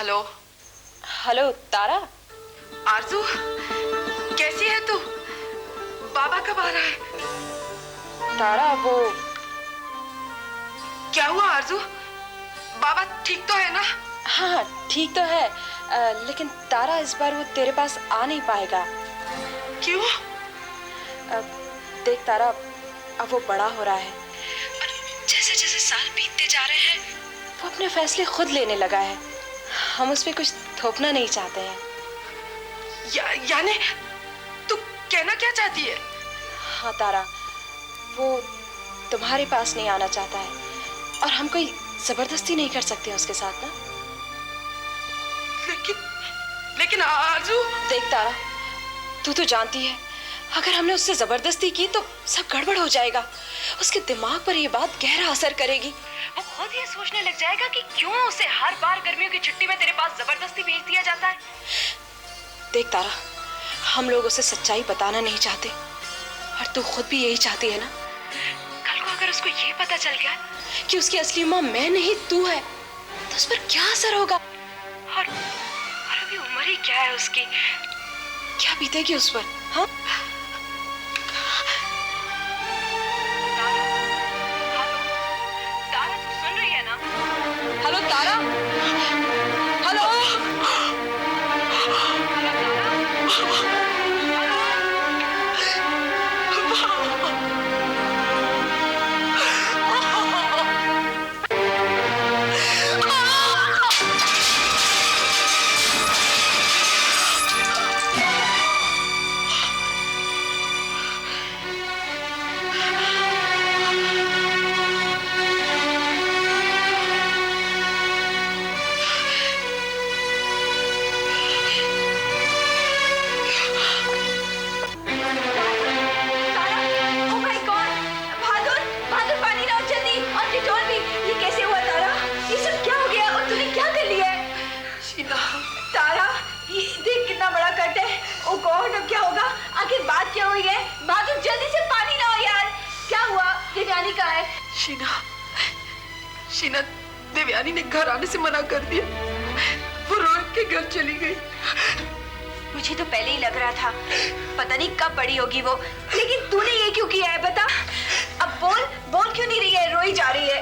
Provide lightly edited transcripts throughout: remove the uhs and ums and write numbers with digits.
Hello. Hello तारा। आरजू, कैसी है तू? बाबा कब आ रहा है? तारा वो क्या हुआ आरजू? बाबा ठीक तो है ना? हाँ ठीक तो है, लेकिन तारा इस बार वो तेरे पास आ नहीं पाएगा। क्यों? देख तारा, अब वो बड़ा हो रहा है और जैसे जैसे साल बीतते जा रहे हैं वो अपने फैसले खुद लेने लगा है। हम उस पे कुछ थोपना नहीं चाहते हैं। यानी तू कहना क्या चाहती है? हाँ तारा, वो तुम्हारे पास नहीं आना चाहता है और हम कोई जबरदस्ती नहीं कर सकते उसके साथ ना। लेकिन आरजू। देख तारा, तू तो जानती है अगर हमने उससे जबरदस्ती की तो सब गड़बड़ हो जाएगा। उसके दिमाग पर यह बात गहरा असर करेगी। वो खुद ये सोचने लग जाएगा कि क्यों उसे हर बार गर्मियों की छुट्टी में तेरे पास जबरदस्ती भेज दिया जाता है। देख तारा, हम लोग उसे सच्चाई बताना नहीं चाहते और तू खुद भी यही चाहती है ना। कल को अगर उसको ये पता चल गया कि उसकी असली माँ मैं नहीं तू है तो उस पर क्या असर होगा? और अभी उम्र ही क्या है उसकी, क्या बीतेगी उस पर? हाँ तारा, तू सुन रही है ना? हेलो तारा, हेलो। शीना, देवयानी ने घर आने से मना कर दिया। वो रोहित के घर चली गई। मुझे तो पहले ही लग रहा था, पता नहीं कब बड़ी होगी वो। लेकिन तूने ये क्यों किया है बता? अब बोल क्यों नहीं रही है, रोई जा रही है।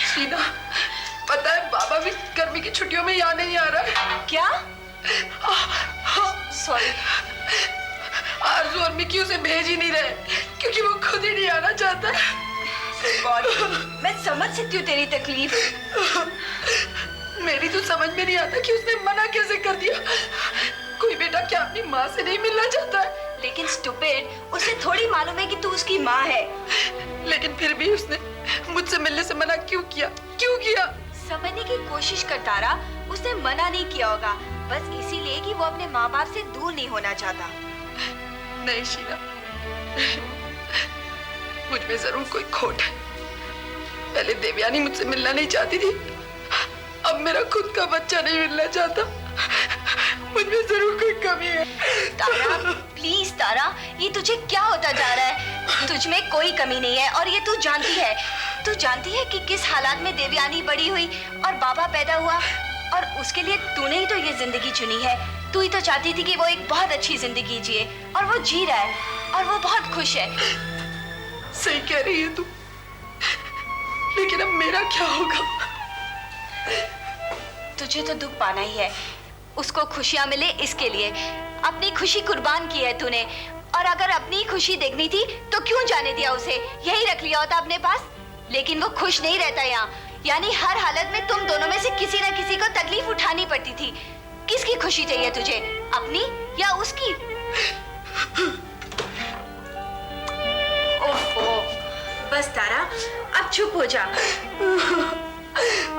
शीना, पता है बाबा भी गर्मी की छुट्टियों में यहाँ नहीं आ रहा है। क्या? सॉरी। आरजू और मिकी उसे भेज ही नहीं रहे क्योंकि वो खुद ही नहीं आना चाहता। मैं समझ सकती हूँ तेरी तकलीफ। मेरी तो समझ में नहीं आता कि उसने मना कैसे कर दिया। कोई बेटा क्या अपनी माँ से नहीं मिलना चाहता है? लेकिन स्टूपिड, उसे थोड़ी मालूम है कि तू उसकी माँ है। लेकिन फिर भी उसने मुझसे मिलने से मना क्यों किया? समझने की कोशिश कर तारा, उसने मना नहीं किया होगा, बस इसीलिए कि वो अपने माँ बाप से दूर नहीं होना चाहता। नहीं शीना, मुझ में जरूर कोई खोट है। पहले देवयानी मुझसे मिलना नहीं चाहती थी, अब मेरा खुद का बच्चा नहीं मिलना चाहता। मुझ में जरूर कोई कमी है। तारा, प्लीज तारा, ये तुझे क्या होता जा रहा है? तुझ में कोई कमी नहीं है और ये तू जानती है। तू जानती है कि किस हालात में देवयानी बड़ी हुई और बाबा पैदा हुआ, और उसके लिए तूने ही तो ये जिंदगी चुनी है। तू ही तो चाहती थी कि वो एक बहुत अच्छी जिंदगी जिए, और वो जी रहा है और वो बहुत खुश है। सही कह रही है तू, लेकिन अब मेरा क्या होगा? तुझे तो दुख पाना ही है, उसको खुशियां मिले इसके लिए। अपनी खुशी कुर्बान की है तूने, और अगर अपनी खुशी देखनी थी तो क्यों जाने दिया उसे? यही रख लिया होता अपने पास। लेकिन वो खुश नहीं रहता यहाँ, यानी हर हालत में तुम दोनों में से किसी न किसी को तकलीफ उठानी पड़ती थी। किसकी खुशी चाहिए तुझे, अपनी या उसकी? ओहो, बस तारा, अब चुप हो जा।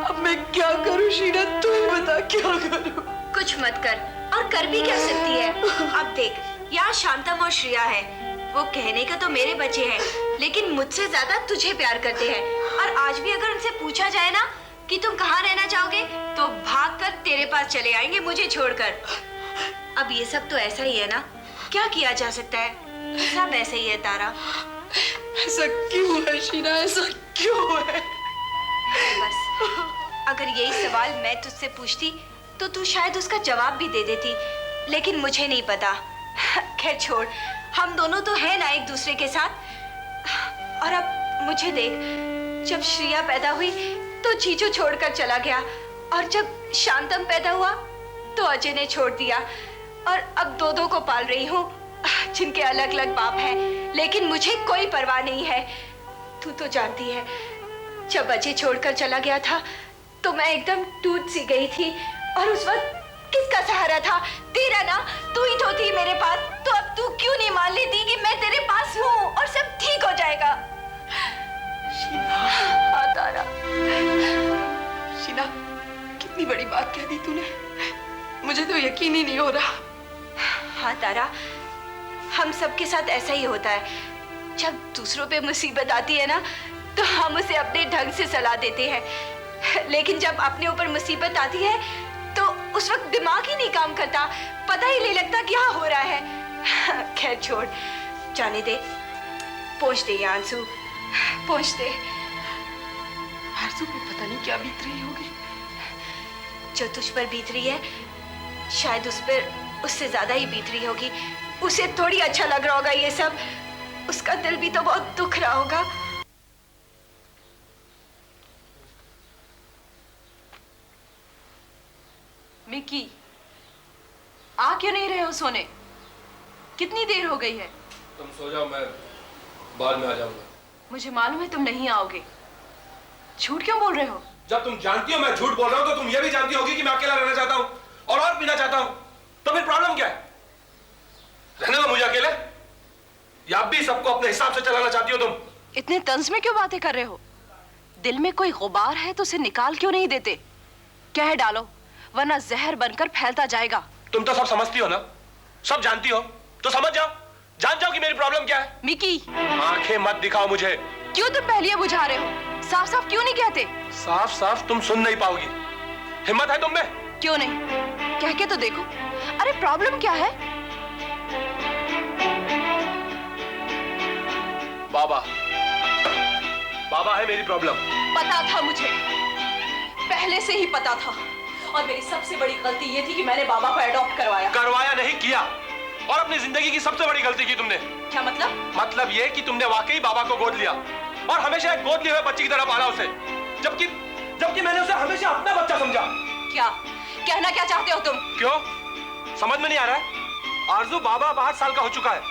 अब मैं क्या करूं शीना, तू ही बता क्या करूं? कुछ मत कर, और कर भी क्या सकती है? अब देख, यहाँ शांतम और श्रेया है, वो कहने का तो मेरे बच्चे हैं, लेकिन मुझसे ज्यादा तुझे प्यार करते हैं। और आज भी अगर उनसे पूछा जाए ना कि तुम कहाँ रहना चाहोगे, तो भागकर तेरे पास चले आएंगे मुझे छोड़कर। अब ये सब तो ऐसा ही है ना, क्या किया जा सकता है? सब ऐसे ही है तारा। ऐसा क्यों है शीना, ऐसा क्यों है? बस अगर यही सवाल मैं तुझसे पूछती तो तू शायद उसका जवाब भी दे देती, लेकिन मुझे नहीं पता। खैर छोड़, हम दोनों तो हैं ना एक दूसरे के साथ। और अब मुझे देख, जब श्रिया पैदा हुई तो जीजू छोड़कर चला गया, और जब शांतम पैदा हुआ तो अजय ने छोड़ दिया, और अब दो को पाल रही हूँ जिनके अलग अलग बाप हैं, लेकिन मुझे कोई परवाह नहीं है। तू तो जानती है, जब अजय छोड़कर चला गया था तो मैं एकदम टूट सी गई थी, और उस वक्त किसका सहारा था? तेरा ना, तू ही तो थी मेरे पास। तो अब तू क्यों नहीं मान लेती कि मैं तेरे पास हूँ और सब ठीक हो जाएगा? शीना, हाँ तारा, शीना, कितनी बड़ी बात कह दी तूने, मुझे तो यकीन ही नहीं हो रहा। हाँ तारा, हम सबके साथ ऐसा ही होता है। जब दूसरों पे मुसीबत आती है ना, तो हम उसे अपने ढंग से सलाह देते हैं, लेकिन जब अपने ऊपर मुसीबत आती है तो उस वक्त दिमाग ही नहीं काम करता, पता ही नहीं लगता क्या हो रहा है। खैर छोड़, जाने दे, पहुंच दे ये आंसू, पहुंच दे। आरज़ू को पता नहीं क्या बीत रही होगी। जो तुझ पर बीत रही है, शायद उस पर उससे ज्यादा ही बीत रही होगी। उसे थोड़ी अच्छा लग रहा होगा ये सब, उसका दिल भी तो बहुत दुख रहा होगा। मिकी, आ क्यों नहीं रहे हो सोने? कितनी देर हो गई है? तुम सो जाओ, मैं बाद में आ जाऊंगा। मुझे मालूम है तुम नहीं आओगे। झूठ क्यों बोल रहे हो? जब तुम जानती हो मैं झूठ बोल रहा हूं, तो तुम ये भी जानती होगी कि मैं अकेला रहना चाहता हूं और पीना चाहता हूं, तो फिर प्रॉब्लम क्या है? रहने दो मुझे अकेले, या भी सबको अपने हिसाब से चलाना चाहती हो तुम? इतने तंज में क्यों बातें कर रहे हो? दिल में कोई गुबार है तो उसे निकाल क्यों नहीं देते? कह डालो, वरना जहर बनकर फैलता जाएगा। तुम तो सब समझती हो ना, सब जानती हो, तो समझ जाओ, जान जाओ कि मेरी प्रॉब्लम क्या है। मिकी, आंखें मत दिखाओ मुझे। क्यों तुम पहलिए बुझा रहे हो? साफ साफ क्यों नहीं कहते? साफ साफ तुम सुन नहीं पाओगी। हिम्मत है तुम में? क्यों नहीं, कह के तो देखो। अरे प्रॉब्लम क्या है? बाबा, बाबा है मेरी प्रॉब्लम। पता था मुझे, पहले से ही पता था, और मेरी सबसे बड़ी गलती ये थी कि मैंने बाबा को एडॉप्ट करवाया नहीं किया, और अपनी जिंदगी की सबसे बड़ी गलती की तुमने। क्या मतलब? मतलब ये कि तुमने वाकई बाबा को गोद लिया और हमेशा एक गोद लिए हुए बच्चे की तरह पाला उसे, जबकि मैंने उसे हमेशा अपना बच्चा समझा। क्या कहना क्या चाहते हो तुम? क्यों समझ में नहीं आ रहा है? आरजू बाबा 5 साल का हो चुका है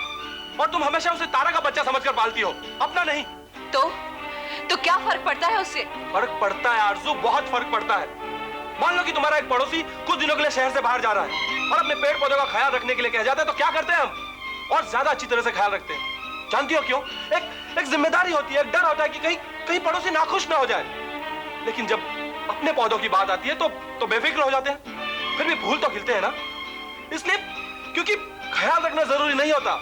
और तुम हमेशा उसे तारा का बच्चा समझकर पालती हो, अपना नहीं। तो क्या फर्क पड़ता है उससे? फर्क पड़ता है आरजू, बहुत फर्क पड़ता है। मान लो कि तुम्हारा एक पड़ोसी कुछ दिनों के लिए शहर से बाहर जा रहा है और अपने पेड़ पौधों का ख्याल रखने के लिए कह जाते हैं, तो क्या करते हैं हम? और ज्यादा अच्छी तरह से ख्याल रखते हैं। जानती हो क्यों? एक जिम्मेदारी होती है, एक डर होता है कि कहीं पड़ोसी नाखुश ना हो जाए। लेकिन जब अपने पौधों की बात आती है तो बेफिक्र हो जाते हैं। फिर भी फूल तो खिलते हैं ना, इसलिए क्योंकि ख्याल रखना जरूरी नहीं होता,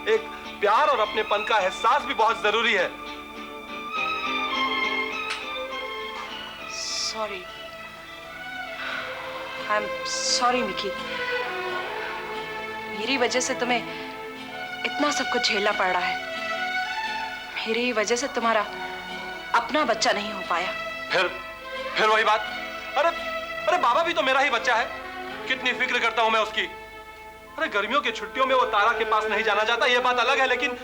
एक प्यार और अपनेपन का एहसास भी बहुत जरूरी है। Sorry, I am sorry Mickey. मेरी वजह से तुम्हें इतना सब कुछ झेलना पड़ रहा है। मेरी वजह से तुम्हारा अपना बच्चा नहीं हो पाया। फिर वही बात। अरे बाबा भी तो मेरा ही बच्चा है, कितनी फिक्र करता हूं मैं उसकी। अरे गर्मियों की छुट्टियों में वो तारा के पास नहीं जाना चाहता, ये बात अलग है, लेकिन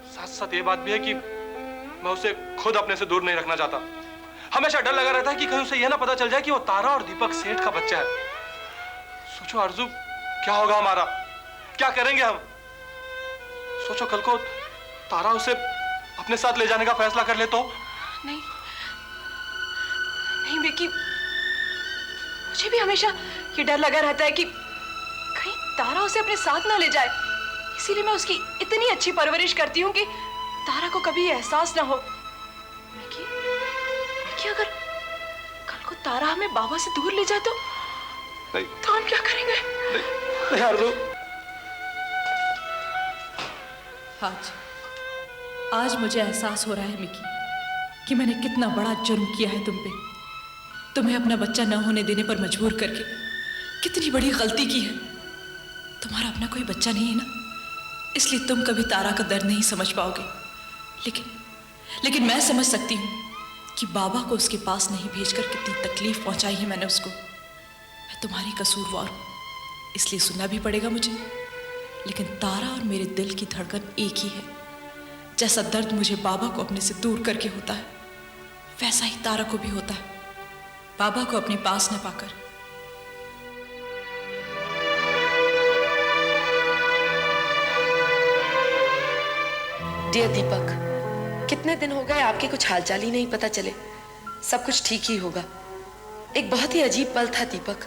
साथ साथ ये बात भी है कि मैं उसे खुद अपने से दूर नहीं रखना चाहता। हमेशा डर लगा रहता है कि कहीं उसे यह ना पता चल जाए कि वो तारा और दीपक सेठ का बच्चा है। सोचो आरजू, क्या होगा हमारा, क्या करेंगे हम? सोचो कल को तारा उसे अपने साथ ले जाने का फैसला कर ले तो? नहीं मिकी, मुझे भी हमेशा ये डर लगा रहता है कि कहीं तारा उसे अपने साथ ना ले जाए। इसीलिए मैं उसकी इतनी अच्छी परवरिश करती हूँ कि तारा को कभी एहसास ना हो। मिकी, अगर कल को तारा हमें बाबा से दूर ले जाए तो हम क्या करेंगे? नहीं आरज़ू। आज मुझे एहसास हो रहा है मिकी कि मैंने कितना बड़ा जुर्म किया है तुम पे। तुम्हें अपना बच्चा न होने देने पर मजबूर करके कितनी बड़ी गलती की है। तुम्हारा अपना कोई बच्चा नहीं है ना, इसलिए तुम कभी तारा का दर्द नहीं समझ पाओगे। लेकिन मैं समझ सकती हूँ कि बाबा को उसके पास नहीं भेजकर कितनी तकलीफ पहुंचाई है मैंने उसको। मैं तुम्हारी कसूरवार हूं, इसलिए सुनना भी पड़ेगा मुझे। लेकिन तारा और मेरे दिल की धड़कन एक ही है। जैसा दर्द मुझे बाबा को अपने से दूर करके होता है, वैसा ही तारा को भी होता है, बाबा को अपने पास न पाकर। डियर दीपक, कितने दिन हो गए आपके कुछ हालचाल ही नहीं पता चले। सब कुछ ठीक ही होगा। एक बहुत ही अजीब पल था दीपक,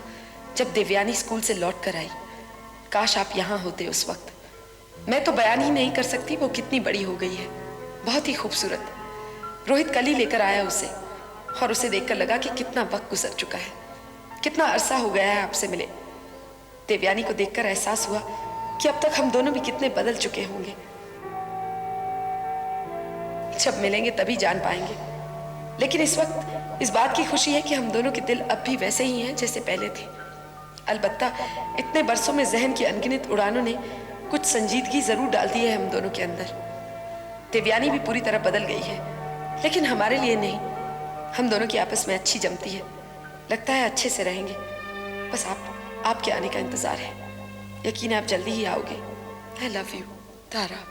जब देवयानी स्कूल से लौट कर आई। काश आप यहाँ होते उस वक्त। मैं तो बयान ही नहीं कर सकती वो कितनी बड़ी हो गई है, बहुत ही खूबसूरत। रोहित कल ही लेकर आया उसे, और उसे देखकर लगा कि कितना वक्त गुजर चुका है, कितना अरसा हो गया है आपसे मिले। देवयानी को देखकर एहसास हुआ कि अब तक हम दोनों भी कितने बदल चुके होंगे। जब मिलेंगे तभी जान पाएंगे। लेकिन इस वक्त इस बात की खुशी है कि हम दोनों के दिल अब भी वैसे ही हैं जैसे पहले थे। अलबत्ता इतने बरसों में जहन की अनगिनत उड़ानों ने कुछ संजीदगी जरूर डाल दी है हम दोनों के अंदर। देवयानी भी पूरी तरह बदल गई है, लेकिन हमारे लिए नहीं। हम दोनों की आपस में अच्छी जमती है, लगता है अच्छे से रहेंगे। बस आपके आने का इंतजार है। यकीन है आप जल्दी ही आओगे। आई लव यू तारा।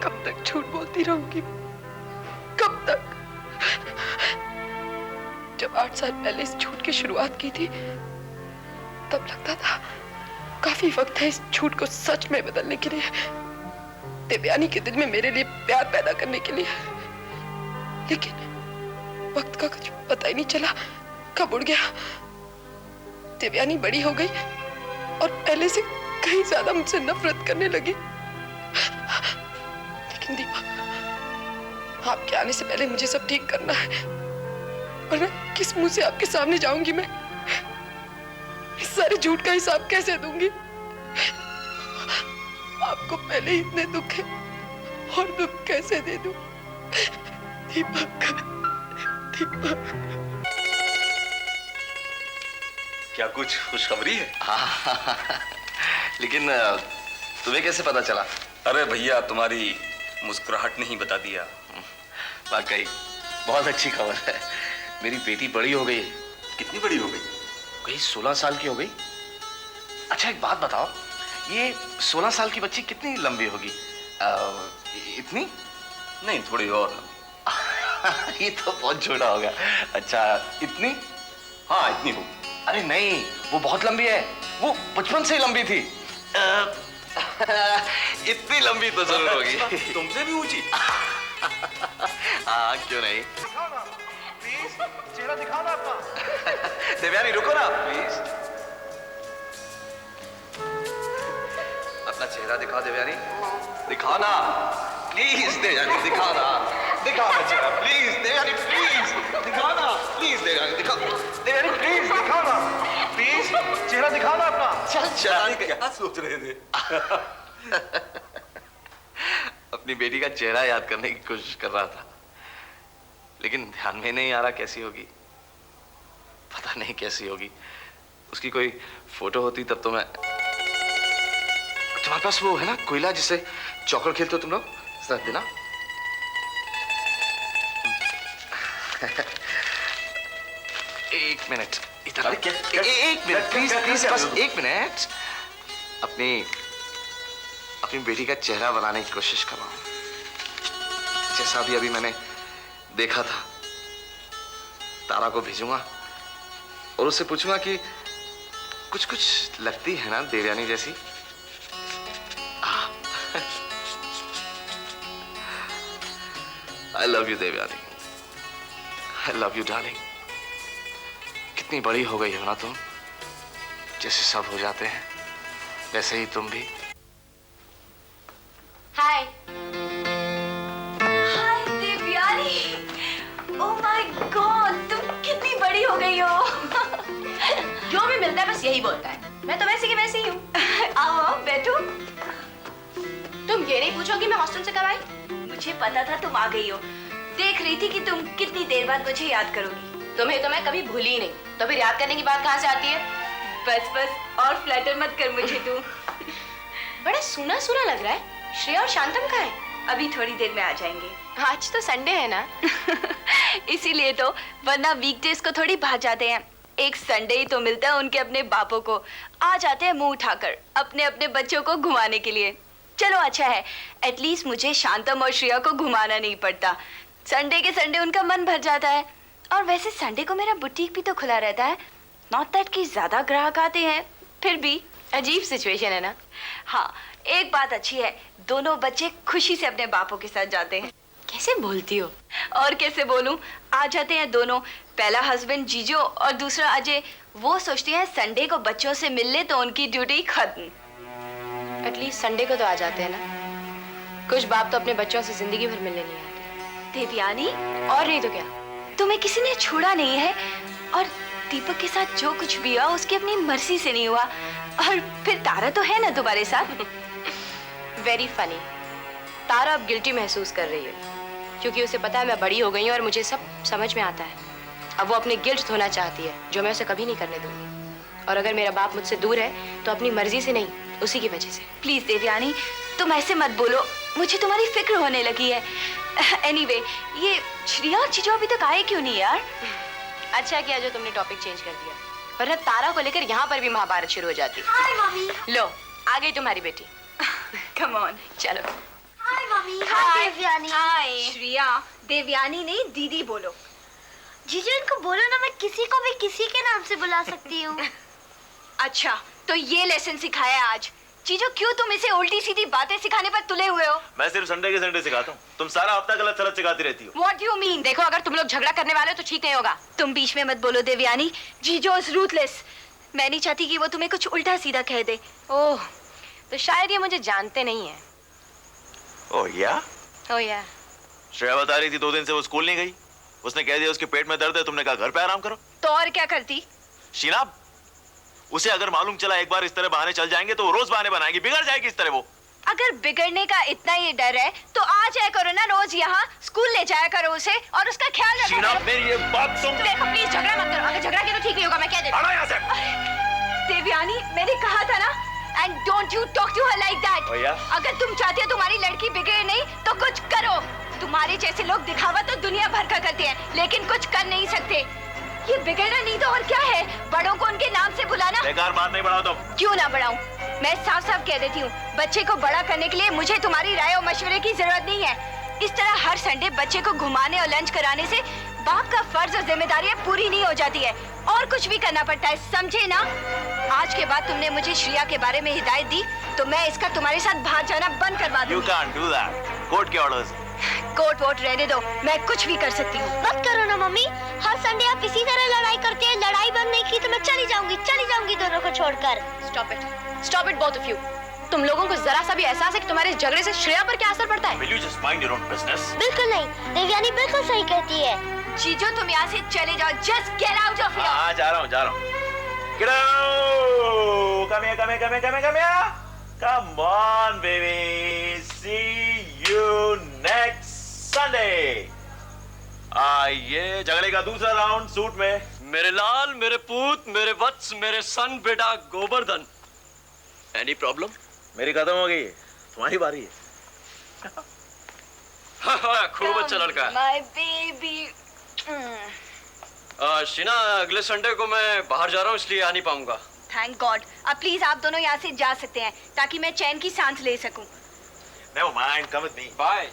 कब तक झूठ बोलती रहूंगी? कब तक? जब 8 साल पहले इस झूठ की शुरुआत की थी, तब लगता था काफी वक्त है इस झूठ को सच में बदलने के लिए, देवयानी के दिल में मेरे लिए प्यार पैदा करने के लिए। लेकिन वक्त का कुछ पता ही नहीं चला, कब उड़ गया। देवयानी बड़ी हो गई और पहले से कहीं ज्यादा मुझसे नफरत करने लगी। लेकिन दीपक, आपके आने से पहले मुझे सब ठीक करना है, वरना किस मुंह से आपके सामने जाऊंगी मैं? इस सारे झूठ का हिसाब कैसे दूंगी? आपको पहले ही इतने दुख है, और दुख कैसे दे दूं? दीपक, दीपक। क्या कुछ खुशखबरी है? लेकिन तुम्हें कैसे पता चला? अरे भैया, तुम्हारी मुस्कुराहट ने ही बता दिया। वाकई बहुत अच्छी खबर है। मेरी बेटी बड़ी हो गई। कितनी बड़ी हो गई? कोई 16 साल की हो गई। अच्छा एक बात बताओ, ये 16 साल की बच्ची कितनी लंबी होगी? इतनी? नहीं, थोड़ी और लंबी। ये तो बहुत छोटा होगा। अच्छा इतनी? हाँ, इतनी हो। अरे नहीं, वो बहुत लंबी है। वो बचपन से ही लंबी थी। इतनी लंबी तो जरूर होगी। तुमसे भी ऊंची? हाँ, क्यों नहीं। प्लीज चेहरा दिखाओ ना अपना। देवयानी रुको ना प्लीज। अपना चेहरा दिखाओ देवयानी, दिखाओ ना प्लीज। देवयानी दिखाओ ना, दिखाओ ना चेहरा प्लीज। देवयानी प्लीज दिखाओ ना, प्लीज देवयानी दिखाओ। देवयानी प्लीज दिखाओ ना, प्लीज चेहरा दिखाओ ना अपना। चल क्या सोच रहे थे? अपनी बेटी का चेहरा याद करने की कोशिश कर रहा था, लेकिन ध्यान में नहीं आ रहा कैसी होगी। पता नहीं कैसी होगी। उसकी कोई फोटो होती तब तो मैं। तुम्हारे पास वो है ना कोयला जिससे चौकर खेलते हो तुम लोग? जरा देना। एक मिनट इधर। एक मिनट प्लीज प्लीज, बस एक मिनट। अपनी बेटी का चेहरा बनाने की कोशिश कर रहा हूं, जैसा भी अभी मैंने देखा था। तारा को भेजूंगा और उससे पूछूंगा कि कुछ कुछ लगती है ना देवयानी जैसी। I love you Devyani, I love you darling. कितनी बड़ी हो गई हो ना तुम। जैसे सब हो जाते हैं वैसे ही तुम भी। हाय हाय देवयानी, ओह माय गॉड, तुम कितनी बड़ी हो गई हो। जो भी मिलता है बस यही बोलता है। मैं तो वैसे की वैसे ही हूँ। आओ आओ बैठो। तुम ये नहीं पूछोगी मैं हॉस्टल से कब आई? मुझे पता था तुम आ गई हो। देख रही थी कि तुम कितनी देर बाद मुझे याद करोगी। तुम्हें तो मैं कभी भूली ही नहीं, तो फिर याद करने की बात कहाँ से आती है? बस बस और फ्लटर मत कर मुझे तू। बड़ा सूना सूना लग रहा है। श्रेया और शांतम कहाँ है? अभी थोड़ी देर में आ जाएंगे। आज तो संडे है ना। इसीलिए तो, वरना वीकडेज को थोड़ी भाग जाते हैं। एक संडे ही तो मिलता है उनके अपने बापों को। आ जाते हैं मुंह उठाकर अपने अपने बच्चों को घुमाने के लिए। चलो अच्छा है, एटलीस्ट मुझे शांतम और श्रेया को घुमाना नहीं पड़ता। संडे के संडे उनका मन भर जाता है। और वैसे संडे को मेरा बुटीक भी तो खुला रहता है। नॉट दैट कि ज्यादा ग्राहक आते हैं, फिर भी अजीब सिचुएशन है ना। हाँ, एक बात अच्छी है, दोनों बच्चे खुशी से अपने बापों के साथ जाते हैं। कैसे बोलती हो? और कैसे बोलूं, आ जाते हैं दोनों। पहला हस्बैंड जीजो और दूसरा अजय। वो सोचते हैं संडे को बच्चों से मिल ले तो उनकी ड्यूटी खत्म। एटलीस्ट संडे को तो आ जाते हैं ना। कुछ बाप तो अपने बच्चों से जिंदगी भर मिलने नहीं आते। देवयानी, और नहीं तो क्या, तुम्हें किसी ने छोड़ा नहीं है। और दीपक के साथ जो कुछ भी हुआ उसकी अपनी मर्जी से नहीं हुआ। और फिर तारा तो है ना तुम्हारे साथ। Very funny. तारा अब गिल्टी महसूस कर रही है क्योंकि उसे पता है मैं बड़ी हो गई हूँ और मुझे सब समझ में आता है। अब वो अपने गिल्ट धोना चाहती है, जो मैं उसे कभी नहीं करने दूंगी। और अगर मेरा बाप मुझसे दूर है तो अपनी मर्जी से नहीं, उसी की वजह से। प्लीज देवयानी, तुम ऐसे मत बोलो, मुझे तुम्हारी फिक्र होने लगी है। एनीवे, ये श्रेया और जीजो अभी तक आए क्यों नहीं यार? अच्छा किया जो तुमने टॉपिक चेंज कर दिया, वरना तारा को लेकर यहाँ पर भी महाभारत शुरू हो जाती। हाय मम्मी। लो, आ गई तुम्हारी बेटी। Come on. चलो। हाय मम्मी। हाय देवयानी। हाय श्रेया। देवयानी नहीं, दीदी बोलो। जीजू इनको बोलो ना, मैं किसी को भी किसी के नाम से बुला सकती हूँ। अच्छा, तो ये लेसन सिखाया आज। जीजू, क्यों तुम इसे उल्टी सीधी बातें सिखाने पर तुले हुए हो? मैं सिर्फ संडे के संडे सिखाता हूँ, तुम सारा हफ्ता गलत सलत सिखाती रहती हो। What do you mean? देखो, अगर तुम लोग झगड़ा करने वाले हो तो ठीक नहीं होगा। तुम बीच में मत बोलो देवयानी। जीजू इज रूथलेस। मैं नहीं चाहती कि वो तुम्हें कुछ उल्टा सीधा कह दे। ओह, तो शायद ये मुझे जानते नहीं है। ओह या? ओह या। श्रेया बता रही थी 2 दिन से वो स्कूल नहीं गई। उसने कह दिया उसके पेट में दर्द है, तुमने कहा घर पे आराम करो। तो और क्या करती? शीना, उसे अगर मालूम चला एक बार इस तरह बहाने चल जाएंगे तो वो रोज बहाने बनाएगी, बिगड़ जाएगी इस तरह वो। अगर बिगड़ने का इतना ही डर है तो आ जाया करो ना रोज यहाँ, स्कूल ले जाया करो उसे और उसका ख्याल रखा शीना, करो। मेरी ये बात सुन। देखो प्लीज झगड़ा मत करो, अगर झगड़ा किया तो ठीक नहीं होगा, मैं कह देती हूँ। हटो यहाँ से। देवयानी, मैंने कहा था ना, and don't you talk to her like that. भैया। अगर तुम चाहते हो तुम्हारी लड़की बिगड़े नहीं तो कुछ करो। तुम्हारे जैसे लोग दिखावा तो दुनिया भर का करते हैं, लेकिन कुछ कर नहीं सकते। ये बिगड़ना नहीं तो और क्या है? बड़ों को उनके नाम से बुलाना। बेकार बात नहीं बढ़ाओ तुम। क्यों ना बढ़ाऊं? मैं साफ साफ कह देती हूँ, बच्चे को बड़ा करने के लिए मुझे तुम्हारी राय और मशवरे की जरूरत नहीं है। इस तरह हर संडे बच्चे को घुमाने और लंच कराने से बाप का फर्ज और जिम्मेदारियां पूरी नहीं हो जाती है, और कुछ भी करना पड़ता है, समझे ना? आज के बाद तुमने मुझे श्रेया के बारे में हिदायत दी तो मैं इसका तुम्हारे साथ बाहर जाना बंद करवा दूंगी। You can't do that. Court के ऑर्डर्स। कोर्ट वोट रहने दो, मैं कुछ भी कर सकती हूँ। मत करो ना मम्मी, हर संडे आप इसी तरह लड़ाई करते हैं। लड़ाई बंद नहीं की तो मैं चली जाऊंगी दोनों को छोड़कर। Stop it both of you. तुम लोगों को जरा सा भी एहसास है कि तुम्हारे झगड़े से श्रेया पर क्या असर पड़ता है? Will you just mind your own business? बिल्कुल नहीं, देवयानी बिल्कुल सही कहती है। जीजो, तुम यहाँ से चले जाओ, just get out of here. हाँ, जा रहा हूँ। Get out! Come here. Come on, baby. See you next Sunday. ये झगड़े का दूसरा राउंड सूट में। मेरे लाल, मेरे पूत, मेरे वत्स, मेरे सन बेटा गोवर्धन। Any problem? मेरी खत्म हो गई है, तुम्हारी बारी है। खूब अच्छा लड़का है। My baby. शीना, अगले संडे को मैं बाहर जा रहा हूँ इसलिए आ नहीं पाऊंगा। Thank God. अब प्लीज आप दोनों यहाँ से जा सकते हैं ताकि मैं चैन की सांस ले सकूं। Never mind, come with me. Bye.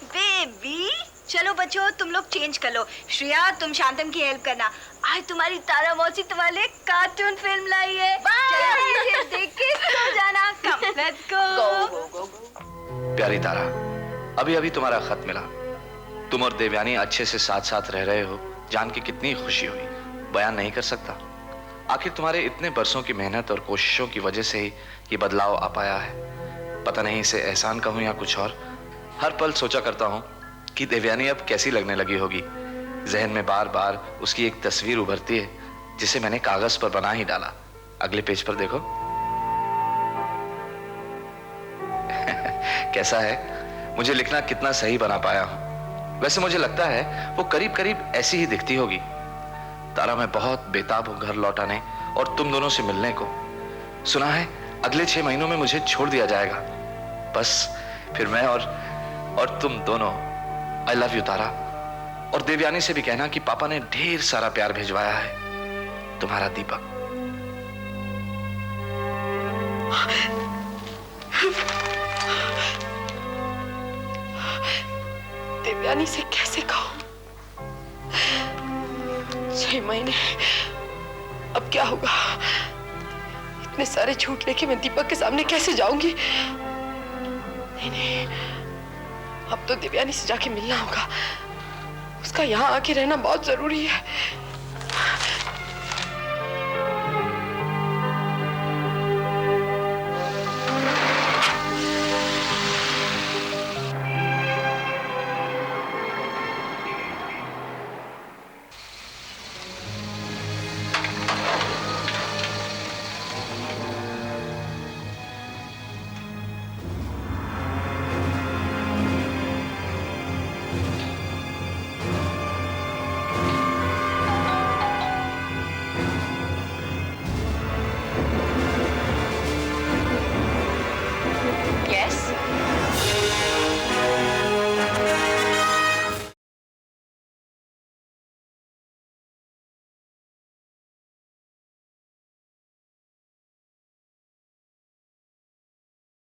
Baby, चलो बच्चों, तुम लोग चेंज कर लो। श्रेया, तुम शांतम की हेल्प करना। आज तुम्हारी तारा मौसी तुम्हारे लिए कार्टून फिल्म लाई है। चलो इसे देख के सो जाना। कम, लेट्स गो। प्यारी तारा, अभी अभी तुम्हारा खत मिला। तुम और देवयानी अच्छे से साथ साथ रह रहे हो, जान के कितनी खुशी हुई, बयान नहीं कर सकता। आखिर तुम्हारे इतने बरसों की मेहनत और कोशिशों की वजह से ही ये बदलाव आ पाया है। पता नहीं इसे एहसान कहूं या कुछ और। हर पल सोचा करता हूं कि देवयानी अब कैसी लगने लगी होगी। जहन में बार बार उसकी एक तस्वीर उभरती है जिसे मैंने कागज पर बना ही डाला। अगले पेज पर देखो। कैसा है? मुझे लिखना कितना सही बना पाया हूं। वैसे मुझे लगता है वो करीब करीब ऐसी ही दिखती होगी। तारा, मैं बहुत बेताब हूं घर लौट आने और तुम दोनों से मिलने को। सुना है अगले 6 महीनों में मुझे छोड़ दिया जाएगा। बस फिर मैं और तुम दोनों आई लव यू तारा। और देवयानी से भी कहना कि पापा ने ढेर सारा प्यार भिजवाया है। तुम्हारा दीपक। देवयानी से कैसे कहूं? 6 महीने, अब क्या होगा? इतने सारे झूठ लेके मैं दीपक के सामने कैसे जाऊंगी? नहीं, अब तो देवयानी से जाके मिलना होगा। उसका यहाँ आके रहना बहुत जरूरी है।